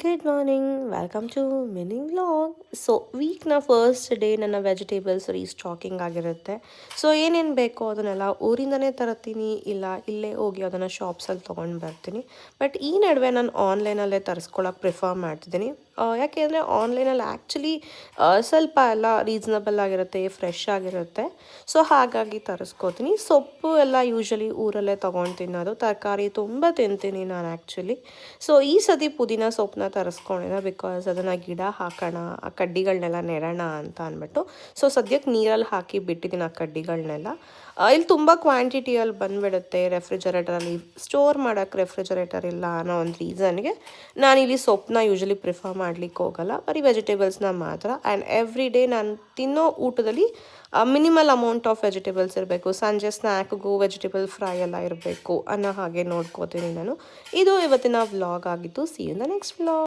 Good morning, welcome to mini vlog. So ವೀಕ್ನ first day ನನ್ನ vegetables restocking ಆಗಿರುತ್ತೆ. So ಏನೇನು ಬೇಕೋ ಅದನ್ನೆಲ್ಲ ಊರಿಂದನೇ ತರ್ತೀನಿ, ಇಲ್ಲ ಇಲ್ಲೇ ಹೋಗಿ ಅದನ್ನು ಶಾಪ್ಸಲ್ಲಿ ತೊಗೊಂಡು ಬರ್ತೀನಿ. ಬಟ್ ಈ ನಡುವೆ ನಾನು ಆನ್ಲೈನಲ್ಲೇ ತರಿಸ್ಕೊಳಕ್ಕೆ ಪ್ರಿಫರ್ ಮಾಡ್ತಿದ್ದೀನಿ. ಯಾಕೆ ಅಂದರೆ ಆನ್ಲೈನಲ್ಲಿ ಆ್ಯಕ್ಚುಲಿ ಸ್ವಲ್ಪ ಎಲ್ಲ ರೀಸನಬಲ್ ಆಗಿರುತ್ತೆ, ಫ್ರೆಶ್ ಆಗಿರುತ್ತೆ. ಸೊ ಹಾಗಾಗಿ ತರಿಸ್ಕೋತೀನಿ. ಸೊಪ್ಪು ಎಲ್ಲ ಯೂಶ್ವಲಿ ಊರಲ್ಲೇ ತೊಗೊಂಡು ತಿನ್ನೋದು. ತರಕಾರಿ ತುಂಬ ತಿಂತೀನಿ ನಾನು ಆ್ಯಕ್ಚುಲಿ. ಸೊ ಈ ಸತಿ ಪುದೀನ ಸೊಪ್ಪನ್ನ ತರಿಸ್ಕೊಂಡಿದ್ದೆ, ಬಿಕಾಸ್ ಅದನ್ನು ಗಿಡ ಹಾಕೋಣ, ಆ ಕಡ್ಡಿಗಳನ್ನೆಲ್ಲ ನೆಡೋಣ ಅಂತ ಅಂದ್ಬಿಟ್ಟು. ಸೊ ಸದ್ಯಕ್ಕೆ ನೀರಲ್ಲಿ ಹಾಕಿ ಬಿಟ್ಟಿದ್ದೀನಿ ಆ ಕಡ್ಡಿಗಳನ್ನೆಲ್ಲ. ಇಲ್ಲಿ ತುಂಬ ಕ್ವಾಂಟಿಟಿಯಲ್ಲಿ ಬಂದುಬಿಡುತ್ತೆ. ರೆಫ್ರಿಜರೇಟರಲ್ಲಿ ಸ್ಟೋರ್ ಮಾಡೋಕ್ಕೆ ರೆಫ್ರಿಜರೇಟರ್ ಇಲ್ಲ ಅನ್ನೋ ಒಂದು ರೀಸನ್ಗೆ ನಾನಿಲ್ಲಿ ಸೊಪ್ಪನ್ನ ಯೂಶ್ವಲಿ ಪ್ರಿಫರ್ ಮಾಡ್ಲಿಕ್ಕೆ ಹೋಗಲ್ಲ, ಬರೀ ವೆಜಿಟೇಬಲ್ಸ್ನ ಮಾತ್ರ. ಆ್ಯಂಡ್ ಎವ್ರಿ ಡೇ ನಾನು ತಿನ್ನೋ ಊಟದಲ್ಲಿ ಮಿನಿಮಲ್ ಅಮೌಂಟ್ ಆಫ್ ವೆಜಿಟೇಬಲ್ಸ್ ಇರಬೇಕು. ಸಂಜೆ ಸ್ನ್ಯಾಕ್ಗೂ ವೆಜಿಟೇಬಲ್ ಫ್ರೈ ಎಲ್ಲ ಇರಬೇಕು ಅನ್ನೋ ಹಾಗೆ ನೋಡ್ಕೋತೀನಿ ನಾನು. ಇದು ಇವತ್ತಿನ ವ್ಲಾಗ್ ಆಗಿತ್ತು. See you in the next vlog.